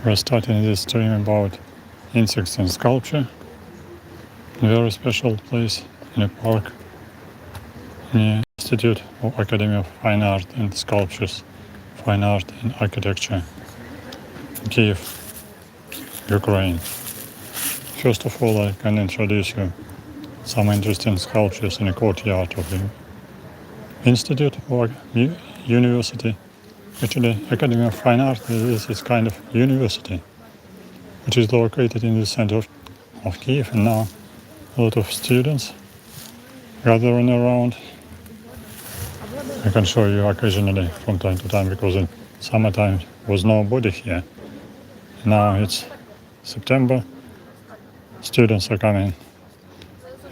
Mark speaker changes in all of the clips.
Speaker 1: We're starting this stream about insects and sculpture. A very special place in a park, in the Institute of Academy of Fine Art and Sculptures, Fine Art and Architecture, Kyiv, Ukraine. First of all, I can introduce you some interesting sculptures in the courtyard of the Institute or University. Actually, Academy of Fine Art is kind of university, which is located in the center of Kyiv, and now a lot of students gathering around. I can show you occasionally from time to time because in summertime was nobody here. Now it's September, students are coming,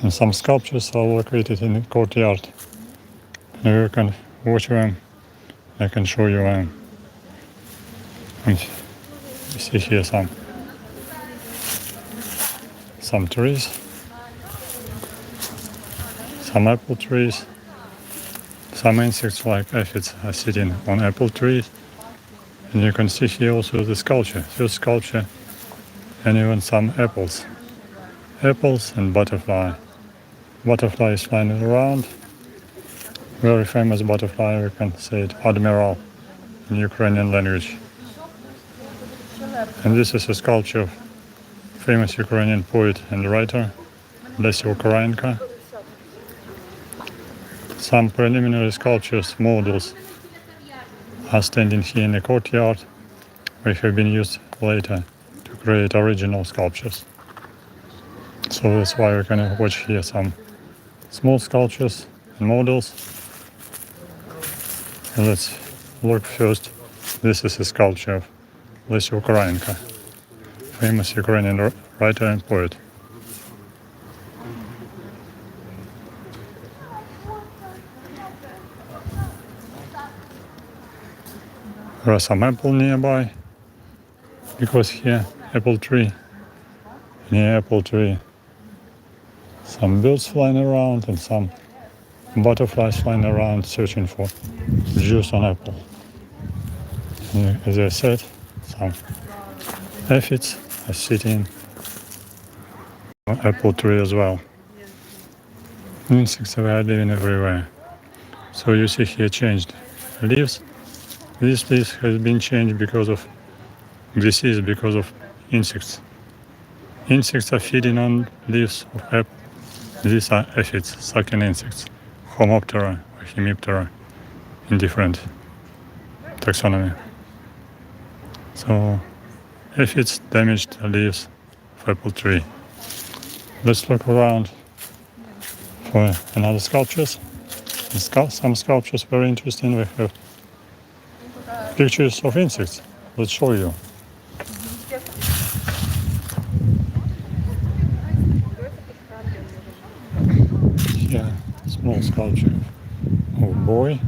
Speaker 1: and some sculptures are located in the courtyard. You can watch them, I can show you them. And you see here some trees, some apple trees. Some insects like aphids are sitting on apple trees. And you can see here also the sculpture, first sculpture, and even some apples. Apples and butterfly. Butterfly is flying around. Very famous butterfly, we can say it, admiral in Ukrainian language. And this is a sculpture of famous Ukrainian poet and writer, Khoriv. Some preliminary sculptures, models, are standing here in the courtyard, which have been used later to create original sculptures. So that's why we can watch here some small sculptures and models. And let's look first. This is a sculpture of Khoriv, famous Ukrainian writer and poet. There are some apple nearby, because here apple tree, near apple tree, some birds flying around and some butterflies flying around searching for juice on apple. And as I said, some aphids are sitting on apple tree as well. Insects are living everywhere. So you see here changed leaves. These leaves have been changed because of disease, because of insects. Insects are feeding on leaves of apple. These are aphids, sucking insects, Homoptera or Hemiptera in different taxonomy. So aphids damaged the leaves of apple tree. Let's look around for another sculptures. Some sculptures very interesting. We have pictures of insects. Let's show you. Here, small sculpture of a boy.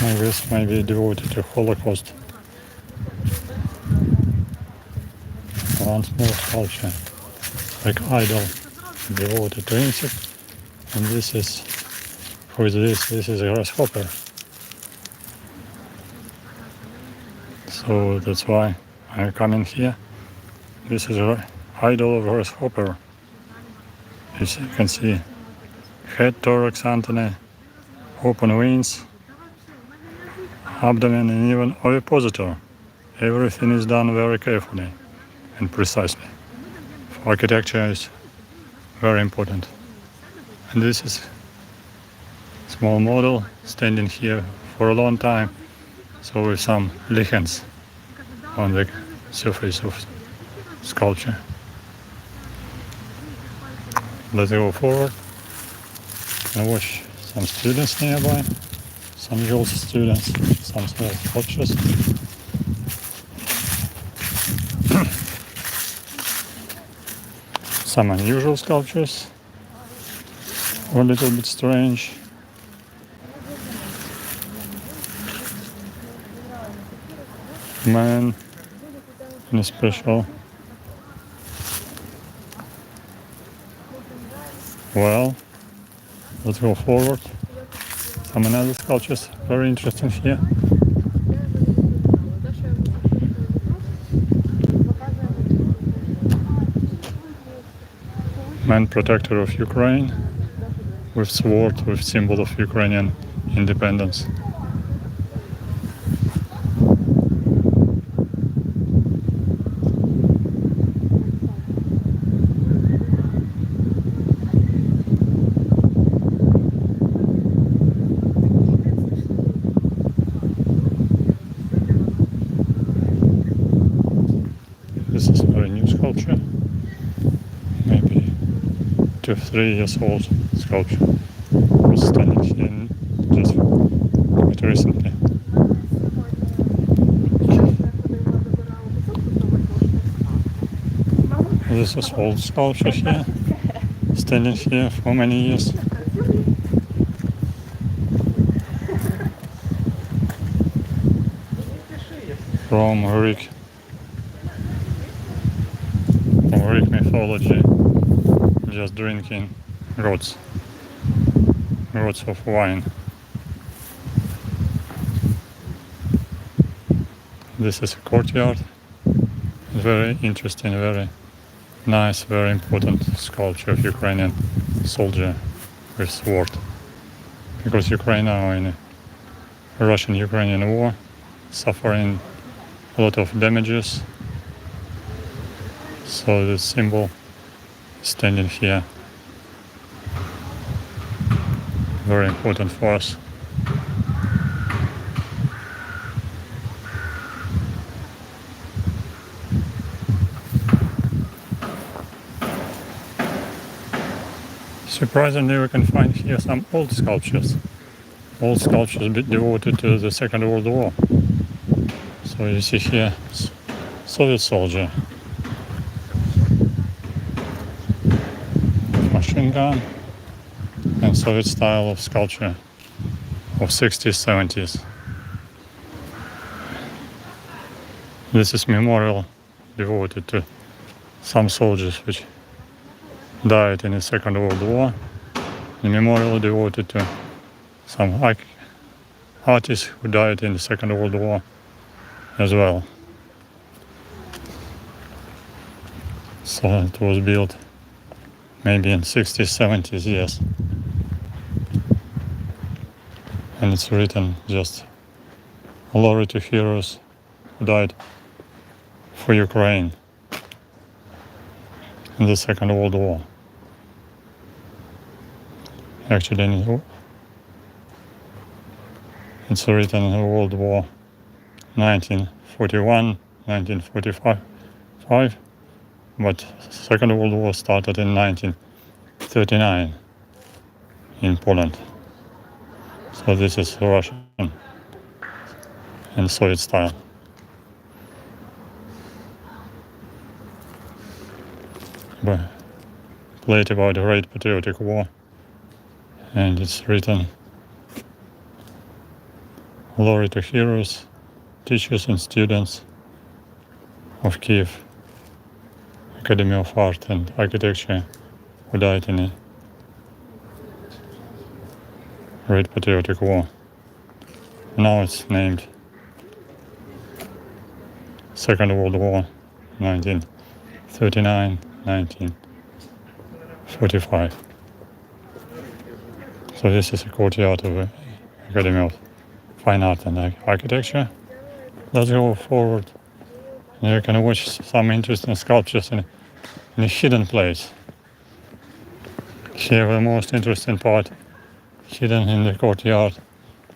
Speaker 1: I guess maybe devoted to Holocaust. One small sculpture, like idol, devoted to insect. And this is, who is this? This is a grasshopper. So that's why I come in here. This is an idol of grasshopper. As you can see, head, thorax, antennae, open wings, abdomen, and even ovipositor. Everything is done very carefully and precisely. For architecture is very important. And this is a small model standing here for a long time. So with some lichens on the surface of sculpture. Let's go forward and watch some students nearby, some IDOLS students, some small sculptures. Some unusual sculptures, a little bit strange. Man in a special. Well, let's go forward. Some another sculptures, very interesting here. man protector of Ukraine, with sword, with symbol of Ukrainian independence. This is a very new sculpture, maybe 2-3 years old sculpture. Was standing here just quite recently. This is old sculpture here, standing here for many years. From Greek mythology, just drinking goats of wine. This is a courtyard. Very interesting, very nice, very important sculpture of Ukrainian soldier with sword. Because Ukraine now in a Russian-Ukrainian war, suffering a lot of damages. So the symbol is standing here. Very important for us. Surprisingly, we can find here some old sculptures. Old sculptures devoted to the Second World War. So you see here Soviet soldier, machine gun, and Soviet style of sculpture of 60s, 70s. This is memorial devoted to some soldiers which died in the Second World War. The memorial devoted to some artists who died in the Second World War as well. So it was built maybe in 60s, 70s, yes. And it's written just glory to heroes who died for Ukraine in the Second World War. Actually, it's written in World War 1941, 1945, but Second World War started in 1939 in Poland. So this is Russian and Soviet style. But played about the Great Patriotic War, and it's written glory to heroes, teachers and students of Kyiv Academy of Art and Architecture who died in the Great Patriotic War. Now it's named Second World War, 1939, 1945. So this is a courtyard of the Academy of Fine Art and Architecture. Let's go forward. And you can watch some interesting sculptures in a hidden place. Here the most interesting part, hidden in the courtyard,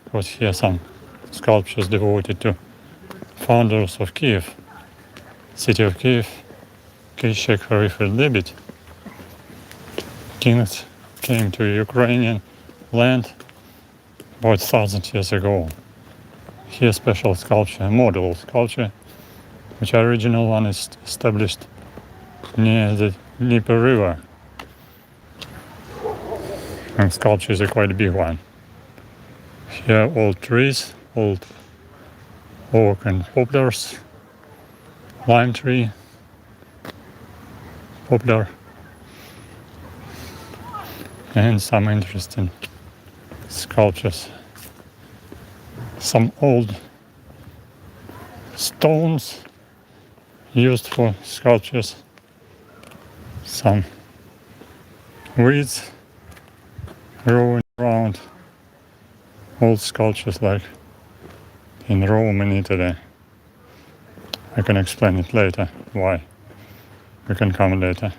Speaker 1: because here some sculptures devoted to founders of Kyiv, city of Kyiv, Schek, Khoriv and Lybid. Kings came to Ukrainian land about 1,000 years ago. Here special sculpture, model sculpture, which original one is established near the Dnieper River. And sculpture is a quite big one. Here old trees, old oak and poplars, lime tree, poplar, and some interesting sculptures. Some old stones used for sculptures, some weeds growing around old sculptures like in Rome and Italy. I can explain it later why. We can come later.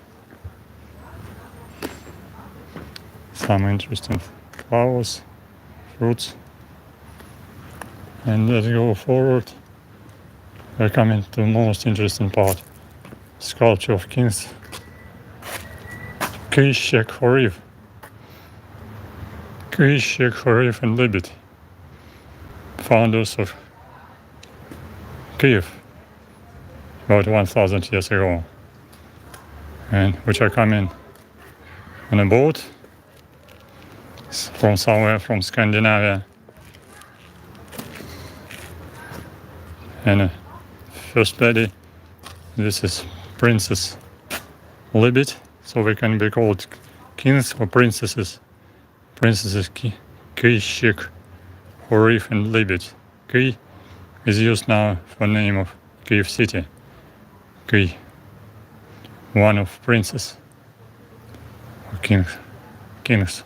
Speaker 1: Some interesting flowers, fruits. And let's go forward. We're coming to the most interesting part. Sculpture of kings. Schek, Khoriv. Schek, Khoriv and Lybid. Founders of Kyiv. About 1,000 years ago. And which are coming on a boat from somewhere from Scandinavia. And first lady, this is Princess Lybid, so we can be called kings or princesses. Princesses Schek, Khoriv and Lybid. Kyiv is used now for name of Kyiv city. Kyiv, one of princes or kings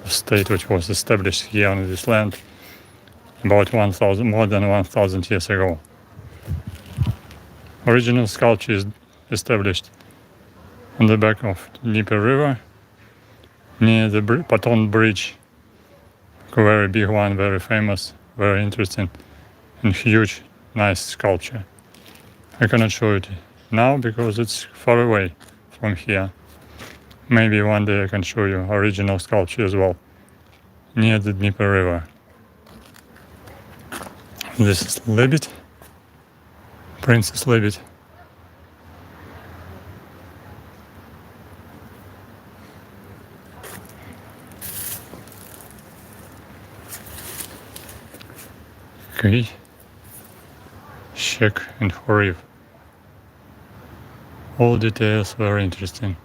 Speaker 1: of state which was established here on this land about more than 1,000 years ago. Original sculpture is established on the back of Dnieper River near the Patton Bridge. A very big one, very famous, very interesting and huge, nice sculpture. I cannot show it now because it's far away from here. Maybe one day I can show you original sculpture as well near the Dnieper River. This is Lybid, Princess Lybid. Kyiv, Schek and Khoriv. All details very interesting.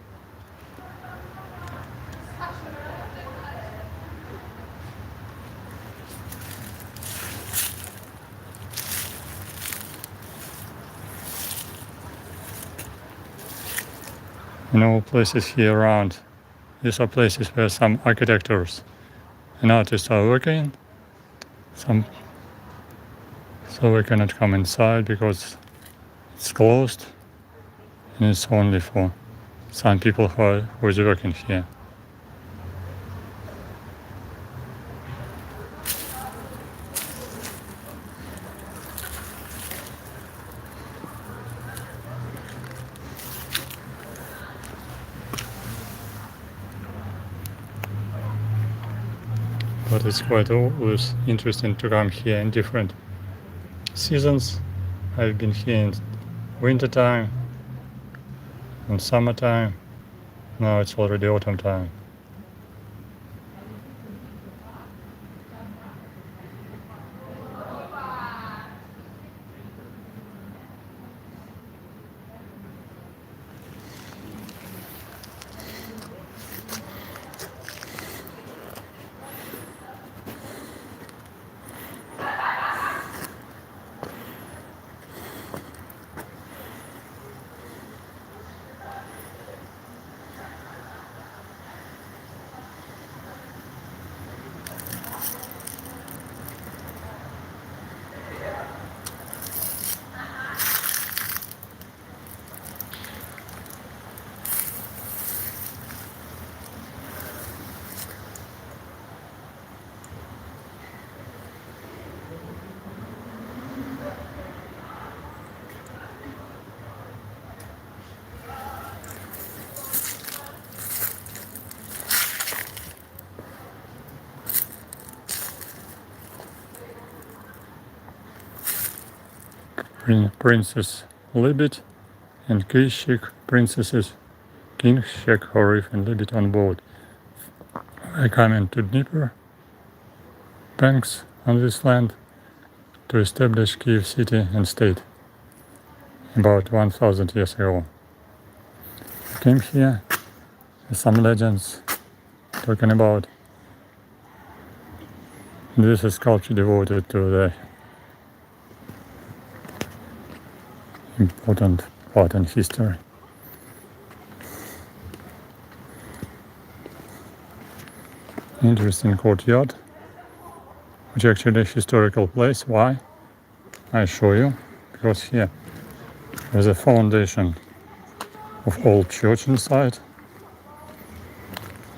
Speaker 1: In all places here around, these are places where some architects and artists are working. So we cannot come inside because it's closed and it's only for some people who is working here. But it's quite always interesting to come here in different seasons. I've been here in winter time, in summertime, now it's already autumn time. Princess Lybid and Schek princesses King Schek, Khoriv and Lybid on board. I come into Dnieper banks on this land to establish Kyiv city and state about 1,000 years ago. I came here with some legends talking about this is sculpture devoted to the important part in history. Interesting courtyard, which is actually a historical place. Why? I show you. Because here there's a foundation of old church inside.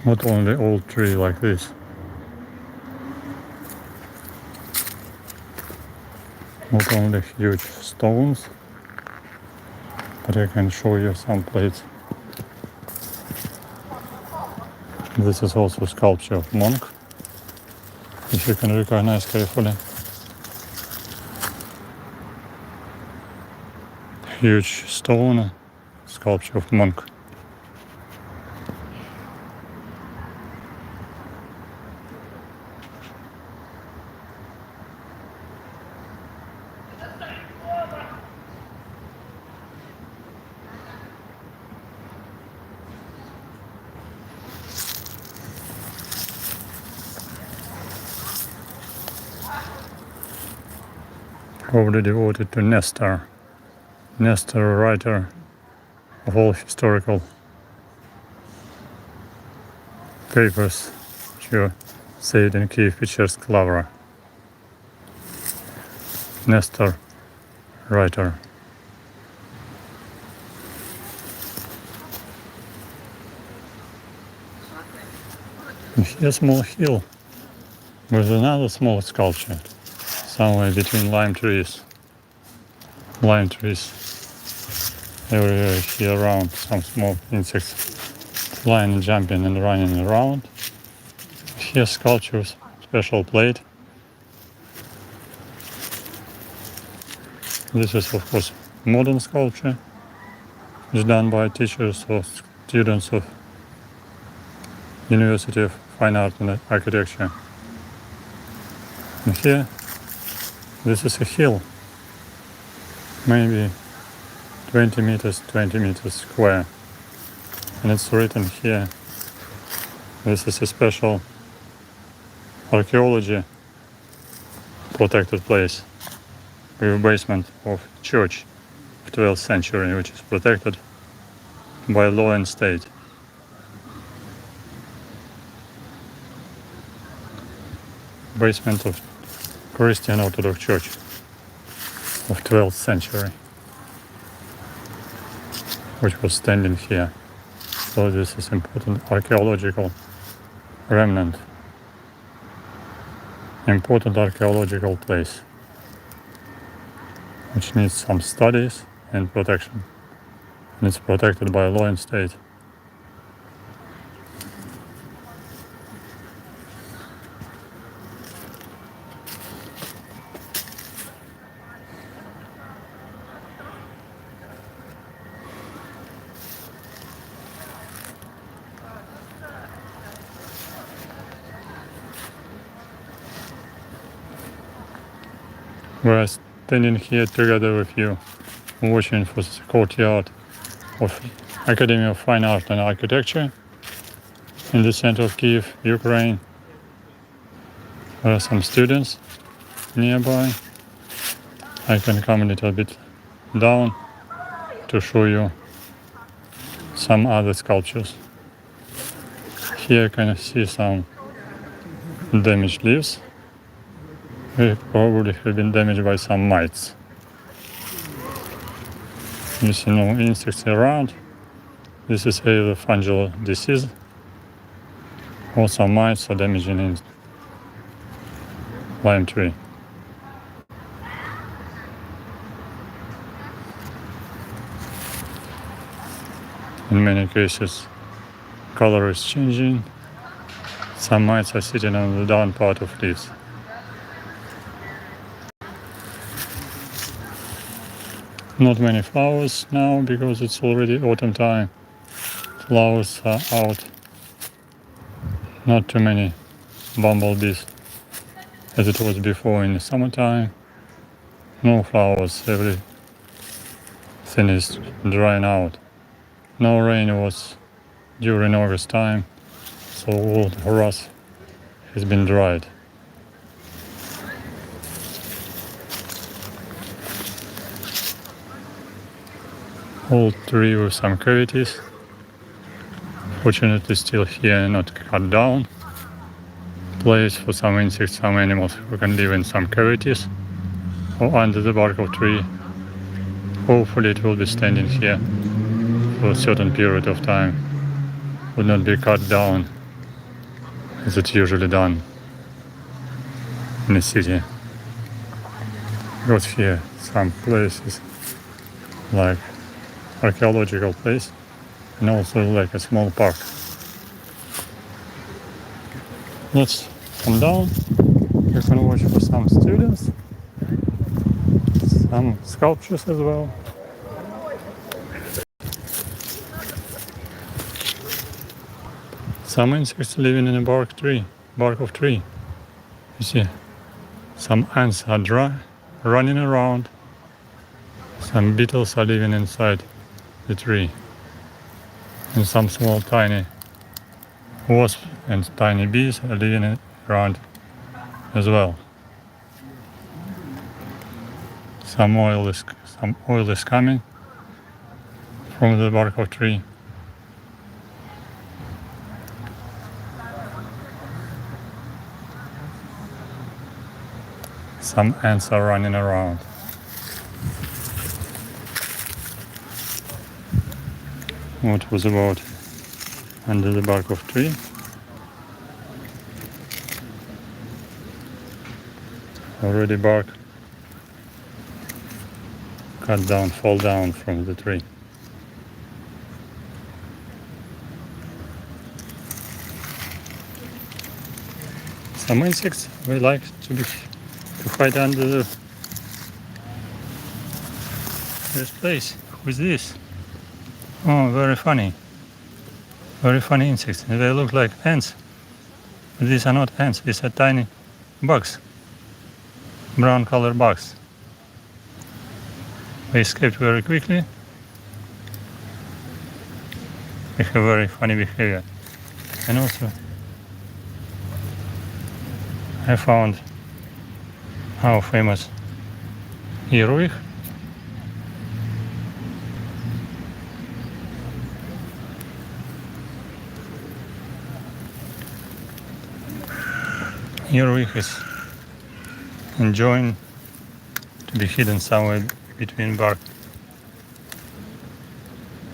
Speaker 1: Not only old tree like this. Not only huge stones, but I can show you some plates. This is also sculpture of monk, which you can recognize carefully. Huge stone sculpture of monk. Probably devoted to Nestor. Nestor, writer of all historical papers, which you say it in Kyiv pictures Clavra. Nestor, writer. And here's a small hill with another small sculpture, somewhere between lime trees. Lime trees. Everywhere here around, some small insects flying, jumping and running around. Here sculptures, special plate. This is of course modern sculpture. It's done by teachers or students of University of Fine Art and Architecture. And here, this is a hill, maybe 20 meters square. And it's written here, this is a special archaeology protected place with basement of church of 12th century, which is protected by law and state. Basement of Christian Orthodox Church of 12th century, which was standing here. So this is important archaeological remnant, important archaeological place, which needs some studies and protection. And it's protected by law and state. We're standing here together with you, watching for the courtyard of Academy of Fine Art and Architecture in the center of Kyiv, Ukraine. There are some students nearby. I can come a little bit down to show you some other sculptures. Here you can see some damaged leaves. They probably have been damaged by some mites. You see no insects around. This is either fungal disease or some mites are damaging in lime tree. In many cases, color is changing. Some mites are sitting on the down part of leaves. Not many flowers now because it's already autumn time. Flowers are out. Not too many bumblebees as it was before in the summertime. No flowers, everything is drying out. No rain was during August time, so all the grass has been dried. Old tree with some cavities. Fortunately still here, not cut down. place for some insects, some animals who can live in some cavities or under the bark of tree. Hopefully it will be standing here for a certain period of time. Would not be cut down as it's usually done in the city. Because here some places like archaeological place and also like a small park. Let's come down. You can watch for some students, some sculptures as well. Some insects living in a bark of tree. You see, some ants are running around. Some beetles are living inside the tree. And some small tiny wasps and tiny bees are living around as well. Some oil is coming from the bark of tree. Some ants are running around. What was about under the bark of tree? Already bark cut down, fall down from the tree. Some insects we like to hide under this place. Who is this? Oh, very funny. Very funny insects. They look like ants. But these are not ants, these are tiny bugs. Brown color bugs. They escaped very quickly. They have very funny behavior. And also I found our famous earwig. Earwig is enjoying to be hidden somewhere between bark.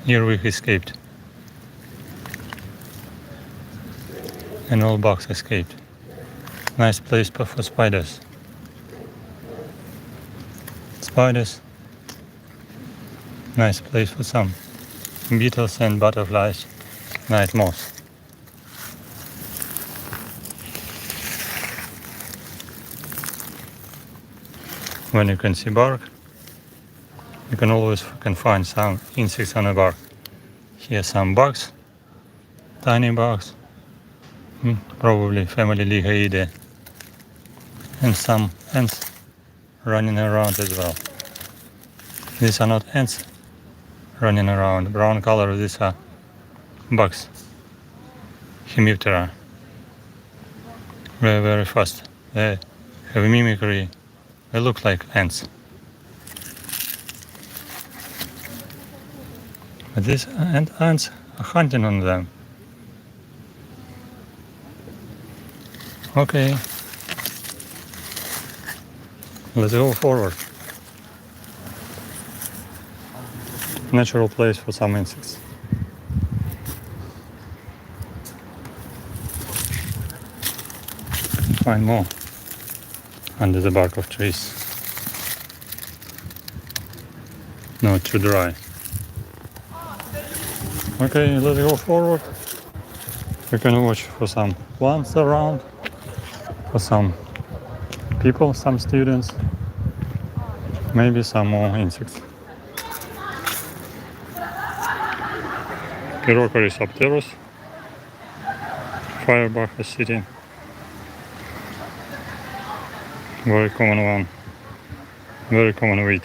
Speaker 1: Earwig escaped. And all bugs escaped. Nice place for spiders. Spiders. Nice place for some beetles and butterflies. Night moths. When you can see bark, you can always find some insects on the bark. Here some bugs, tiny bugs, probably family Lygaiidae, and some ants running around as well. These are not ants running around. Brown color, these are bugs, Hemiptera. Very, very fast. They have mimicry. They look like ants. But these ants are hunting on them. Okay. Let's go forward. Natural place for some insects. Find more under the bark of trees. Not too dry. Okay, let's go forward. We can watch for some plants around, for some people, some students, maybe some more insects. Pyrocoris apterus, firebug is sitting. Very common one, very common weed.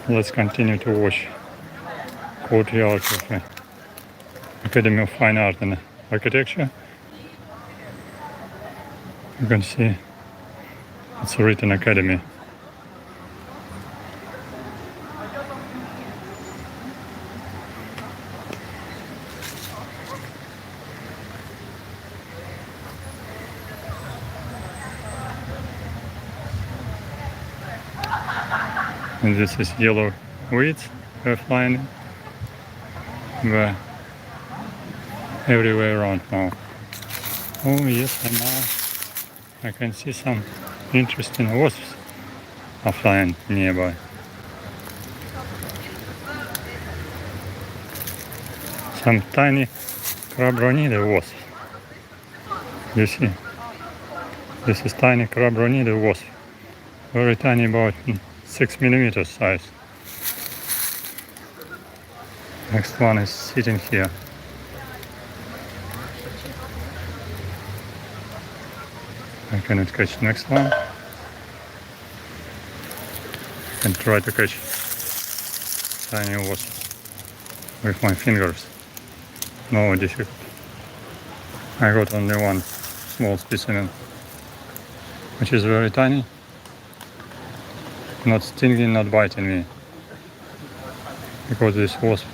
Speaker 1: Let's continue to watch Courtyard of the Academy of Fine Art and Architecture. You can see It's written Academy. And this is yellow weeds we're flying we're everywhere around now. Oh yes, and now I can see some interesting wasps are flying nearby. Some tiny crabronida wasps. You see? This is tiny crabronida wasp. Very tiny, about 6 millimeters size. Next one is sitting here. I cannot catch next one. And try to catch tiny wasp with my fingers. No difficult. I got only one small specimen, which is very tiny. Not stinging, not biting me. Because this wasp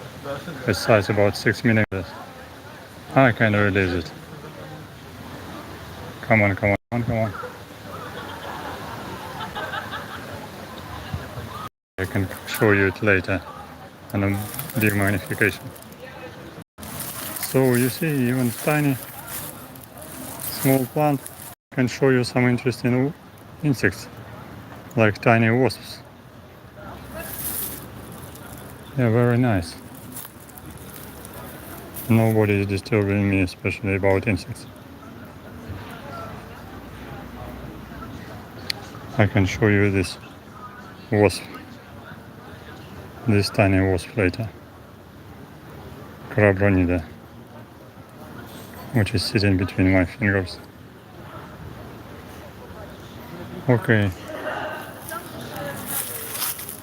Speaker 1: has size about 6 millimeters. I can release it. Come on, come on, come on. I can show you it later on a big magnification. So you see, even tiny small plant can show you some interesting insects, like tiny wasps. Yeah, very nice. Nobody is disturbing me, especially about insects. I can show you this wasp, this tiny wasp later, crabronida, which is sitting between my fingers. Okay,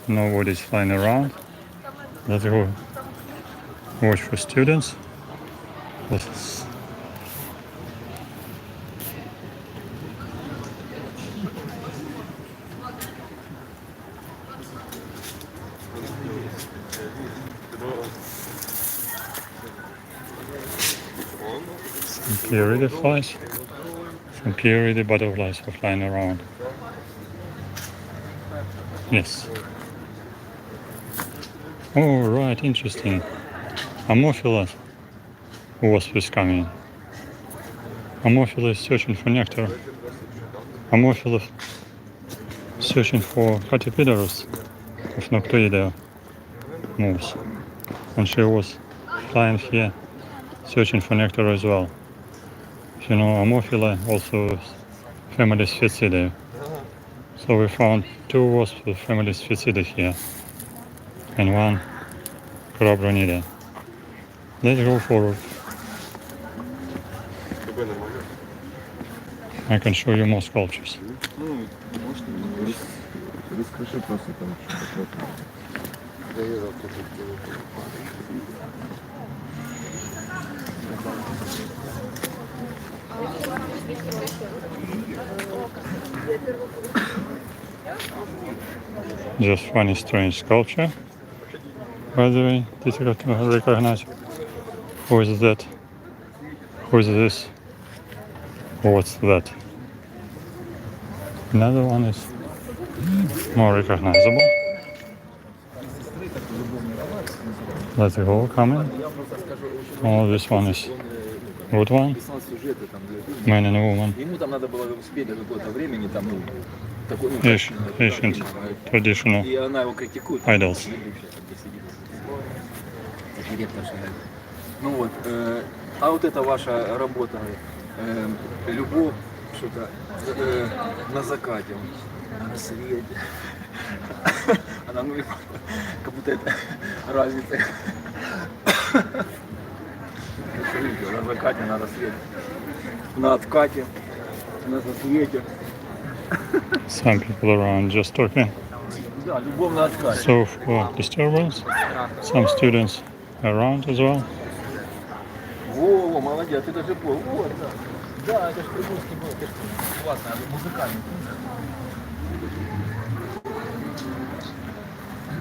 Speaker 1: nobody's flying around. Let's go watch for students. Let's some Pierid flies, some Pierid butterflies are flying around. Yes. Oh, right, interesting. Ammophila wasp is coming. Ammophila is searching for nectar. Ammophila searching for caterpillars of Noctoidea moths. And she was flying here searching for nectar as well. You know, Ammophila also family Sphexidae. So we found 2 wasps with family Sphexidae here. And 1 crabronida. Let's go forward. I can show you more sculptures. Just funny, strange sculpture. By the way, difficult to recognize. Who is that? Who is this? What's that? Another one is more recognizable. Let's go, coming. Oh, this one is good one. Man and woman. Ancient, traditional idols.
Speaker 2: Ну вот, а вот это ваша работа, любовь, что-то на закате, на рассвете. Она, ну, как будто это разница. На закате, на рассвете, на откате, на засвете.
Speaker 1: Some people around just talking.
Speaker 2: Да, любовь на откате.
Speaker 1: So for disturbance, some students around as well.
Speaker 2: Во, молодец, ты даже понял. Вот, да. Да, это же придурский был, это же классный, музыкальный.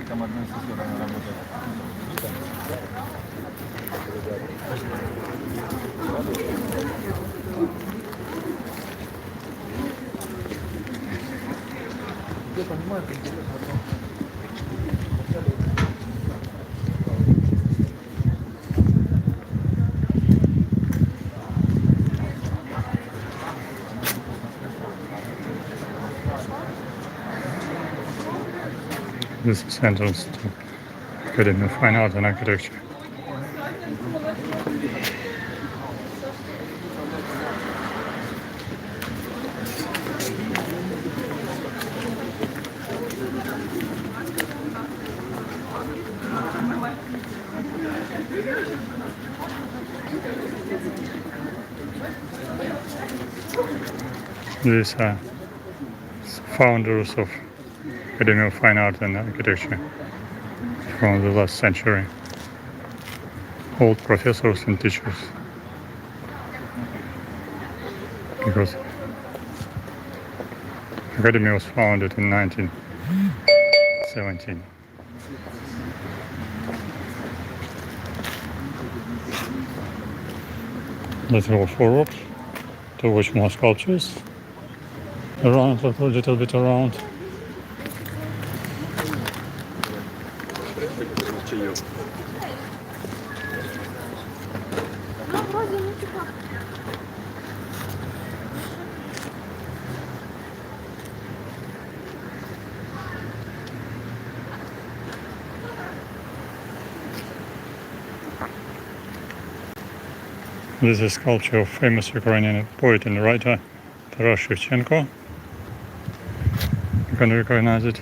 Speaker 2: Там одна сестра работает. Я понимаю, как интересно.
Speaker 1: This is entrance to Academy of Fine Art and Architecture. These are founders of Academy of Fine Art and Architecture from the last century. Old professors and teachers. Because Academy was founded in 1917. Let's go forward to watch more sculptures. Around, a little bit around. This is a sculpture of famous Ukrainian poet and writer Shevchenko. You can recognize it.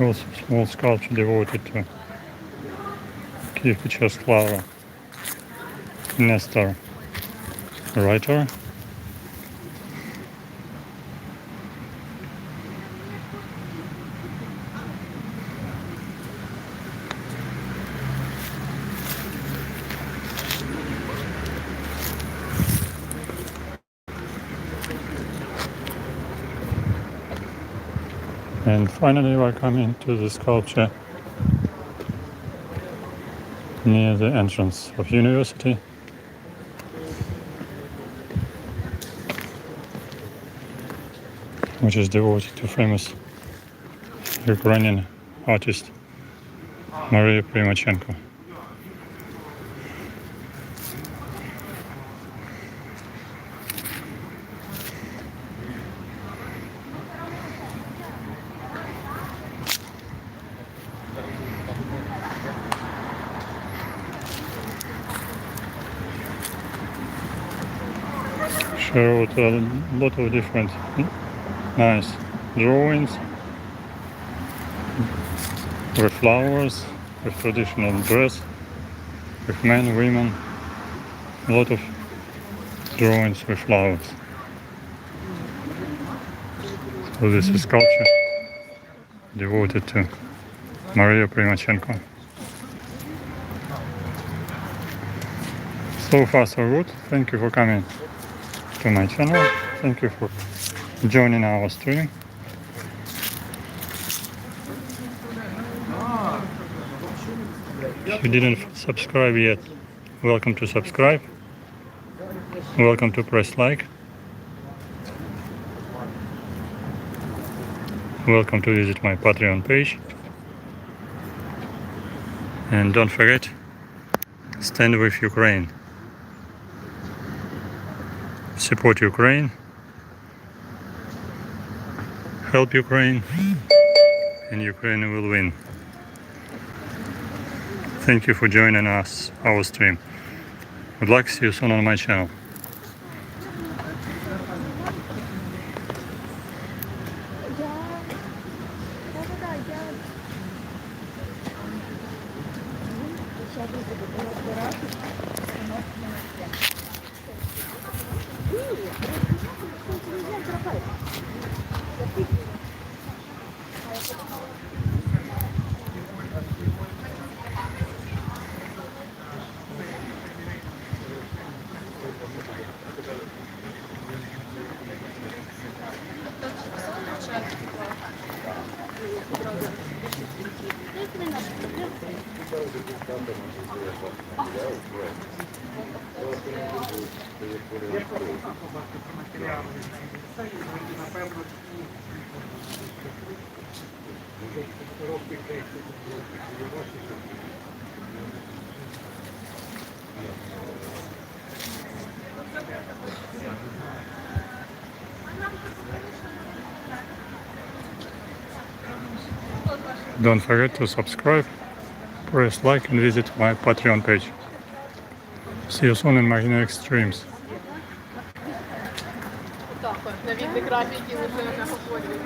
Speaker 1: Also small sculpture devoted to Kyiv Pechesklava Nestor writer. And finally we're coming to the sculpture near the entrance of university. Which is devoted to famous Ukrainian artist Maria Primachenko. Showed a lot of different nice drawings with flowers, with traditional dress, with men, women, a lot of drawings with flowers. So this is sculpture devoted to Maria Primachenko. So far so good. Thank you for coming to my channel. Thank you for joining our stream. If you didn't subscribe yet, welcome to subscribe. Welcome to press like. Welcome to visit my Patreon page. And don't forget, stand with Ukraine. Support Ukraine. Help Ukraine. And Ukraine will win. Thank you for joining us, our stream. Would like to see you soon on my channel. Don't forget to subscribe, press like and visit my Patreon page. See you soon in my next streams.
Speaker 3: Так, навіть графіки вже на Khoriv.